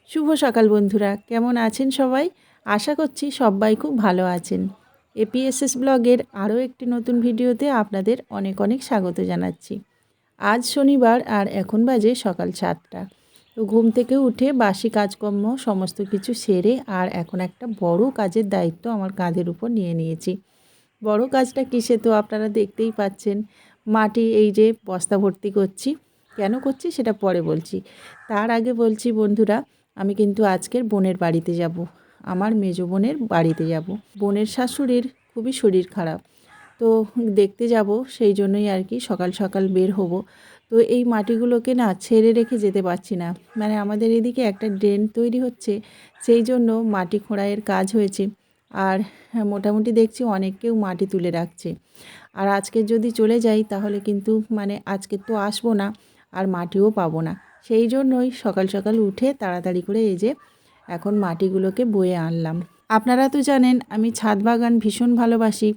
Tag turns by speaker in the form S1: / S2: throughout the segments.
S1: শুভ সকাল বন্ধুরা, কেমন আছেন সবাই? আশা করছি সবাই খুব ভালো আছেন। এপিএসএস ব্লগের আরও একটি নতুন ভিডিওতে আপনাদের অনেক অনেক স্বাগত জানাচ্ছি। আজ শনিবার আর এখন বাজে সকাল 7টা। তো ঘুম থেকে উঠে বাসি কাজকর্ম সমস্ত কিছু সেরে আর এখন একটা বড় কাজের দায়িত্ব আমার কাঁধের উপর নিয়ে নিয়েছি। বড় কাজটা কিসে তো আপনারা দেখতেই পাচ্ছেন, মাটি এই যে বস্তা ভর্তি করছি। কেন করছি সেটা পরে বলছি। তার আগে বলছি বন্ধুরা, আমি কিন্তু আজকের বোনের বাড়িতে যাব। আমার মেজো বোনের বাড়িতে যাব। বোনের শাশুড়ির খুবই শরীর খারাপ, তো দেখতে যাব, সেই জন্যই আর কি সকাল সকাল বের হব। তো এই মাটিগুলোকে না ছেড়ে রেখে যেতে পারছি না, মানে আমাদের এদিকে একটা ড্রেন তৈরি হচ্ছে, সেই জন্য মাটি খোঁড়াইয়ের কাজ হয়েছে। আর মোটামুটি দেখছি অনেকেও মাটি তুলে রাখছে। আর আজকে যদি চলে যাই তাহলে কিন্তু মানে আজকে তো আসবো না, আর মাটিও পাবো না। সেই জন্যই সকাল সকাল উঠে তাড়াতাড়ি করে এই যে এখন মাটিগুলোকে বয়ে আনলাম। আপনারা তো জানেন আমি ছাদ বাগান ভীষণ ভালোবাসি,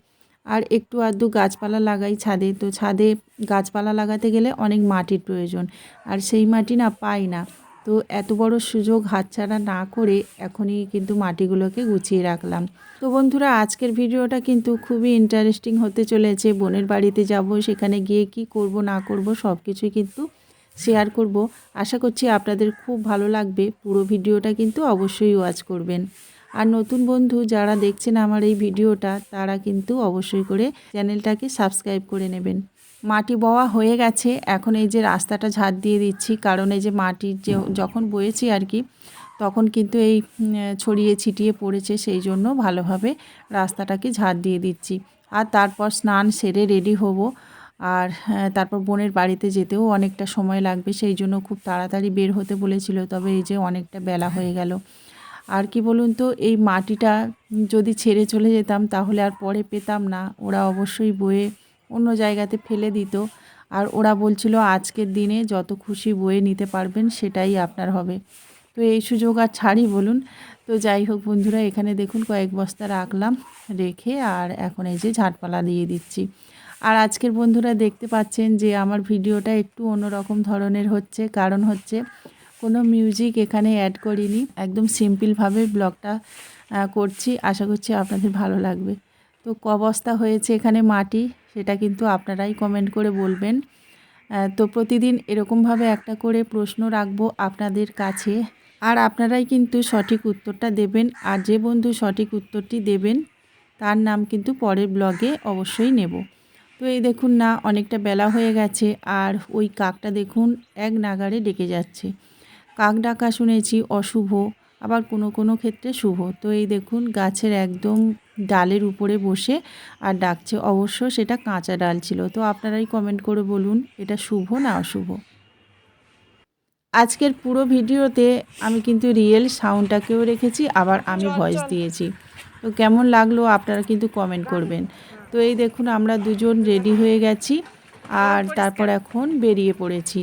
S1: আর একটু আধটু গাছপালা লাগাই ছাদে। তো ছাদে গাছপালা লাগাতে গেলে অনেক মাটির প্রয়োজন, আর সেই মাটি না পাই না। তো এত বড় সুযোগ হাতছাড়া না করে এখনই কিন্তু মাটিগুলোকে গুছিয়ে রাখলাম। তো বন্ধুরা, আজকের ভিডিওটা কিন্তু খুবই ইন্টারেস্টিং হতে চলেছে। বোনের বাড়িতে যাব, সেখানে গিয়ে কি করব না করব সব কিছুই কিন্তু শেয়ার করব। আশা করছি আপনাদের খুব ভালো লাগবে। পুরো ভিডিওটা কিন্তু অবশ্যই ওয়াচ করবেন। আর নতুন বন্ধু যারা দেখছেন আমার এই ভিডিওটা, তারা কিন্তু অবশ্যই করে চ্যানেলটাকে সাবস্ক্রাইব করে নেবেন। মাটি বওয়া হয়ে গেছে, এখন এই যে রাস্তাটা ঝাড় দিয়ে দিচ্ছি, কারণ এই যে মাটি যে যখন বয়েছি আর কি, তখন কিন্তু এই ছড়িয়ে ছিটিয়ে পড়েছে, সেই জন্য ভালোভাবে রাস্তাটাকে ঝাড় দিয়ে দিচ্ছি। আর তারপর স্নান সেরে রেডি হব। আর তারপর বোনের বাড়িতে যেতেও অনেকটা সময় লাগবে, সেই জন্য খুব তাড়াতাড়ি বের হতে বলেছিল, তবে এই যে অনেকটা বেলা হয়ে গেল। আর কি বলুন তো, এই মাটিটা যদি ছেড়ে চলে যেতাম তাহলে আর পরে পেতাম না, ওরা অবশ্যই বয়ে অন্য জায়গাতে ফেলে দিত। আর ওরা বলছিল আজকের দিনে যত খুশি বয়ে নিতে পারবেন সেটাই আপনার হবে। তো এই সুযোগ আর ছাড়ি বলুন। তো যাই হোক বন্ধুরা, এখানে দেখুন কয়েক বস্তা রাখলাম, রেখে আর এখন এই যে ঝাড়পালা দিয়ে দিচ্ছি। আর আজকের বন্ধুরা দেখতে পাচ্ছেন যে আমার ভিডিওটা একটু অন্যরকম ধরনের হচ্ছে, কারণ হচ্ছে কোনো মিউজিক এখানে অ্যাড করিনি, একদম সিম্পলভাবে ব্লগটা করছি। আশা করছি আপনাদের ভালো লাগবে। তো ক বস্তা হয়েছে এখানে মাটি, সেটা কিন্তু আপনারাই কমেন্ট করে বলবেন। তো প্রতিদিন এরকমভাবে একটা করে প্রশ্ন রাখবো আপনাদের কাছে, আর আপনারাই কিন্তু সঠিক উত্তরটা দেবেন। আর যে বন্ধু সঠিক উত্তরটি দেবেন তার নাম কিন্তু পরের ব্লগে অবশ্যই নেব। তো এই দেখুন না, অনেকটা বেলা হয়ে গেছে, আর ওই কাকটা দেখুন এক নাগাড়ে ডেকে যাচ্ছে। কাক ডাকা শুনেছি অশুভ, আবার কোনো কোনো ক্ষেত্রে শুভ। তো এই দেখুন গাছের একদম ডালের উপরে বসে আর ডাকছে, অবশ্য সেটা কাঁচা ডাল ছিল। তো আপনারাই কমেন্ট করে বলুন এটা শুভ না অশুভ। আজকের পুরো ভিডিওতে আমি কিন্তু রিয়েল সাউন্ডটাকেও রেখেছি, আবার আমি ভয়েস দিয়েছি। তো কেমন লাগলো আপনারা কিন্তু কমেন্ট করবেন। তো এই দেখুন আমরা দুজন রেডি হয়ে গেছি, আর তারপর এখন বেরিয়ে পড়েছি।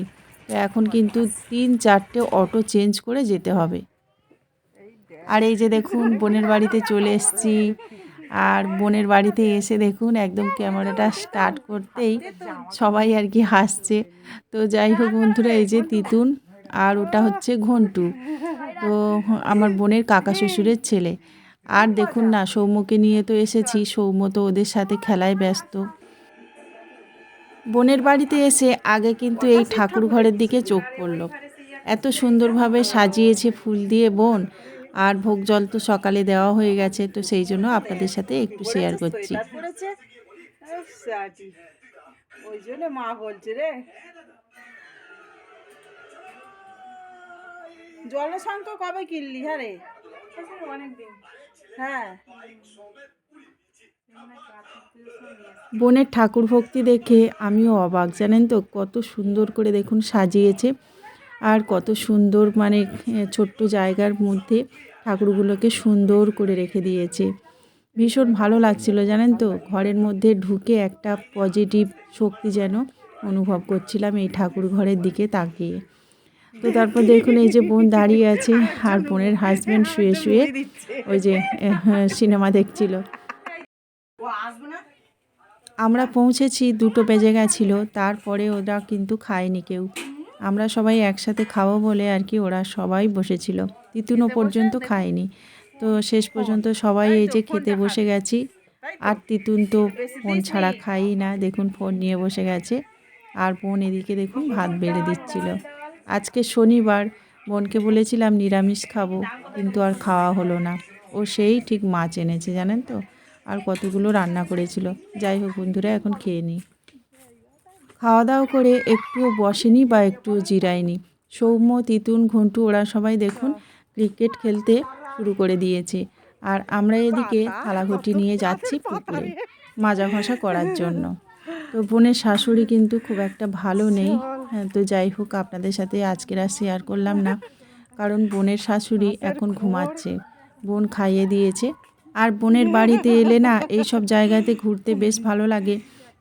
S1: তো এখন কিন্তু 3-4টে অটো চেঞ্জ করে যেতে হবে। আর এই যে দেখুন বোনের বাড়িতে চলে এসেছি। আর বোনের বাড়িতে এসে দেখুন একদম ক্যামেরাটা স্টার্ট করতেই সবাই আর কি হাসছে। তো যাই হোক বন্ধুরা, এই যে তিতুন আর ওটা হচ্ছে ঘন্টু, তো আমার বোনের কাকা শ্বশুরের ছেলে। আর দেখুন না, সৌম্যকে নিয়ে তো এসেছি, সৌম্য তো ওদের সাথে খেলায় ব্যস্ত। বোনের বাড়িতে এসে আগে কিন্তু এই ঠাকুর ঘরের দিকে চোখ পড়ল। এত সুন্দরভাবে সাজিয়েছে ফুল দিয়ে বোন, আর ভোগ জল তো সকালে দেওয়া হয়ে গেছে, তো সেই জন্য আপনাদের সাথে একটু শেয়ার করছি। ওই জন্য মা বলছে রে, জলশঙ্খ কবে কিনলি? হ্যাঁ রে, অনেকদিন। হ্যাঁ, বোনের ঠাকুর ভক্তি দেখে আমিও অবাক, জানেন তো, কত সুন্দর করে দেখুন সাজিয়েছে, আর কত সুন্দর মানে ছোট্ট জায়গার মধ্যে ঠাকুরগুলোকে সুন্দর করে রেখে দিয়েছে। ভীষণ ভালো লাগছিল জানেন তো, ঘরের মধ্যে ঢুকে একটা পজিটিভ শক্তি যেন অনুভব করছিলাম এই ঠাকুর ঘরের দিকে তাকিয়ে। তো তারপর দেখুন এই যে বোন দাঁড়িয়ে আছে, আর বোনের হাজব্যান্ড শুয়ে শুয়ে ওই যে সিনেমা দেখছিল। আমরা পৌঁছেছি 2টো বেজে গেছিলো, তারপরে ওরা কিন্তু খায়নি কেউ। আমরা সবাই একসাথে খাবো বলে আর কি ওরা সবাই বসেছিল, তিতুনও পর্যন্ত খায়নি। তো শেষ পর্যন্ত সবাই এই যে খেতে বসে গেছি। আর তিতুন তো ফোন ছাড়া খাই না, দেখুন ফোন নিয়ে বসে গেছে। আর বোন এদিকে দেখুন ভাত বেড়ে দিচ্ছিল। আজকে শনিবার, বোনকে বলেছিলাম নিরামিষ খাবো, কিন্তু আর খাওয়া হলো না। ও সেই ঠিক মাছ এনেছে জানেন তো, আর কতগুলো রান্না করেছিল। যাই হোক বন্ধুরা, এখন খেয়ে নিই। খাওয়া দাওয়া করে একটুও বসেনি বা একটুও জিরায়নি। সৌম্য, তিতুন, ঘন্টু ওরা সবাই দেখুন ক্রিকেট খেলতে শুরু করে দিয়েছে। আর আমরা এদিকে থালাঘটি নিয়ে যাচ্ছি পুকুরে মাজা ঘষা করার জন্য। তো বোনের শাশুড়ি কিন্তু খুব একটা ভালো নেই। হ্যাঁ, তো যাই হোক আপনাদের সাথে আজকের আর শেয়ার করলাম না, কারণ বোনের শাশুড়ি এখন ঘুমাচ্ছে। বোন খাইয়ে দিয়েছে। আর বোনের বাড়িতে এলে না এই সব জায়গাতে ঘুরতে বেশ ভালো লাগে।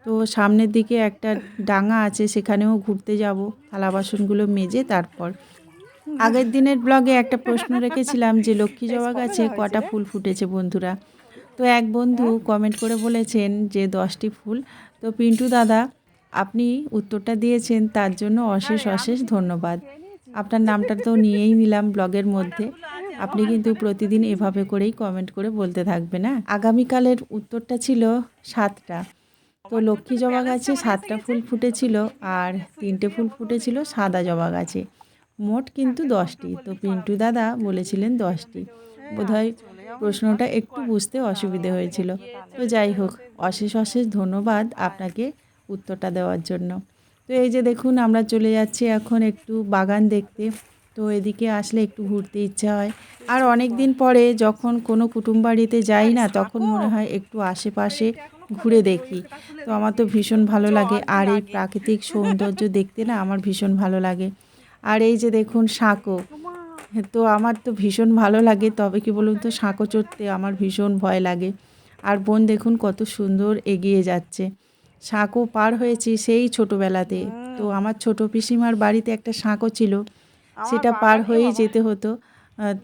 S1: তো সামনের দিকে একটা ডাঙা আছে, সেখানেও ঘুরতে যাব থালা বাসনগুলো মেজে। তারপর আগের দিনের ব্লগে একটা প্রশ্ন রেখেছিলাম যে লক্ষ্মী জবা গাছে কটা ফুল ফুটেছে বন্ধুরা। তো এক বন্ধু কমেন্ট করে বলেছেন যে 10টি ফুল। তো পিন্টু দাদা, আপনি উত্তরটা দিয়েছেন, তার জন্য অশেষ অশেষ ধন্যবাদ। আপনার নামটা তো নিয়েই নিলাম ব্লগের মধ্যে। আপনি কিন্তু প্রতিদিন এভাবে করেই কমেন্ট করে বলতে থাকবেন। না, আগামীকালের উত্তরটা ছিল 7টা। তো লক্ষ্মী জবা গাছে 7টা ফুল ফুটেছিল, আর 3টে ফুল ফুটেছিল সাদা জবা গাছে। মোট কিন্তু 10টি। তো পিন্টু দাদা বলেছিলেন 10টি। বোধহয় প্রশ্নটা একটু বুঝতে অসুবিধে হয়েছিল। তো যাই হোক, অশেষ অশেষ ধন্যবাদ আপনাকে উত্তরটা দেওয়ার জন্য। তো এই যে দেখুন আমরা চলে যাচ্ছি এখন একটু বাগান দেখতে। তো এদিকে আসলে একটু ঘুরতে ইচ্ছা হয়। আর অনেক দিন পরে যখন কোনো কুটুম বাড়িতে যাই না, তখন মনে হয় একটু আশেপাশে ঘুরে দেখি। তো আমার তো ভীষণ ভালো লাগে, আর এই প্রাকৃতিক সৌন্দর্য দেখতে না আমার ভীষণ ভালো লাগে। আর এই যে দেখুন সাঁকো, তো আমার তো ভীষণ ভালো লাগে, তবে কি বলুন তো, সাঁকো চড়তে আমার ভীষণ ভয় লাগে। আর বোন দেখুন কত সুন্দর এগিয়ে যাচ্ছে। সাঁকো পার হয়েছি সেই ছোটোবেলাতে। তো আমার ছোটো পিসিমার বাড়িতে একটা সাঁকো ছিল, সেটা পার হয়েই যেতে হতো।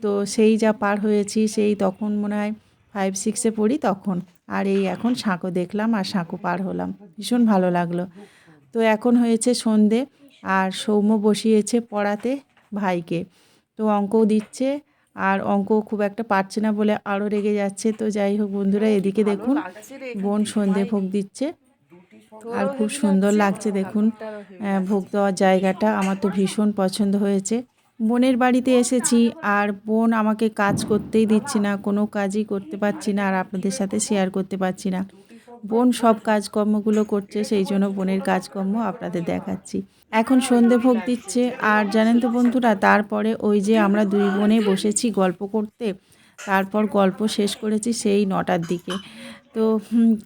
S1: তো সেই যা পার হয়েছি, সেই তখন মনে হয় 5-6-এ পড়ি তখন। আর এই এখন সাঁকো দেখলাম আর সাঁকো পার হলাম, ভীষণ ভালো লাগলো। তো এখন হয়েছে সন্ধে, আর সৌম্য বসিয়েছে পড়াতে ভাইকে। তো অঙ্কও দিচ্ছে, আর অঙ্ক খুব একটা পারছে না বলে আরও রেগে যাচ্ছে। তো যাই হোক বন্ধুরা, এদিকে দেখুন বোন সন্ধে ভোগ দিচ্ছে, আর খুব সুন্দর লাগছে দেখুন ভোগ দেওয়ার জায়গাটা। আমার তো ভীষণ পছন্দ হয়েছে। বোনের বাড়িতে এসেছি, আর বোন আমাকে কাজ করতেই দিচ্ছে না, কোনো কাজই করতে পারছি না, আর আপনাদের সাথে শেয়ার করতে পারছি না। বোন সব কাজকর্মগুলো করছে, সেই জন্য বোনের কাজকর্ম আপনাদের দেখাচ্ছি। এখন সন্ধে ভোগ দিচ্ছে, আর জানেন তো বন্ধুরা, তারপরে ওই যে আমরা দুই বোনে বসেছি গল্প করতে। তারপর গল্প শেষ করেছি সেই 9টার দিকে। তো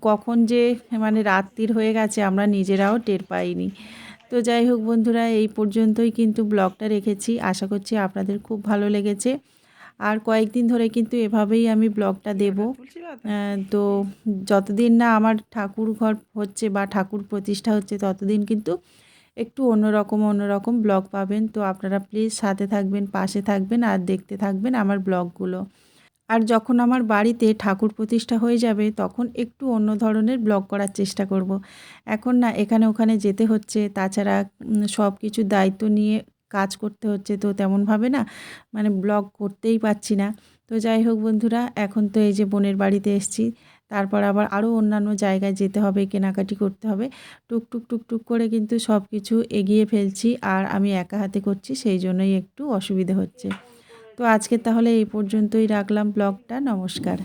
S1: কখন যে মানে রাত্রির হয়ে গেছে আমরা নিজেরাও টের পাইনি। তো যাই হোক বন্ধুরা, এই পর্যন্তই কিন্তু ব্লগটা রেখেছি। আশা করছি আপনাদের খুব ভালো লেগেছে। আর কয়েকদিন ধরে কিন্তু এভাবেই আমি ব্লগটা দেব। তো যতদিন না আমার ঠাকুর ঘর হচ্ছে বা ঠাকুর প্রতিষ্ঠা হচ্ছে, ততদিন কিন্তু একটু অন্যরকম ব্লগ পাবেন। তো আপনারা প্লিজ সাথে থাকবেন, পাশে থাকবেন, আর দেখতে থাকবেন আমার ব্লগগুলো। আর যখন আমার বাড়িতে ঠাকুর প্রতিষ্ঠা হয়ে যাবে, তখন একটু অন্য ধরনের ব্লগ করার চেষ্টা করব। এখন না এখানে ওখানে যেতে হচ্ছে, তাছাড়া সব কিছু দায়িত্ব নিয়ে কাজ করতে হচ্ছে, তো তেমনভাবে না মানে ব্লগ করতেই পারছি না। তো যাই হোক বন্ধুরা, এখন তো এই যে বোনের বাড়িতে এসেছি, তারপর আবার আরও অন্যান্য জায়গায় যেতে হবে, কেনাকাটি করতে হবে। টুকটুক করে কিন্তু সব কিছু এগিয়ে ফেলছি, আর আমি একা হাতে করছি, সেই জন্যই একটু অসুবিধে হচ্ছে। তো আজকে তাহলে এই পর্যন্তই রাখলাম ব্লগটা। নমস্কার।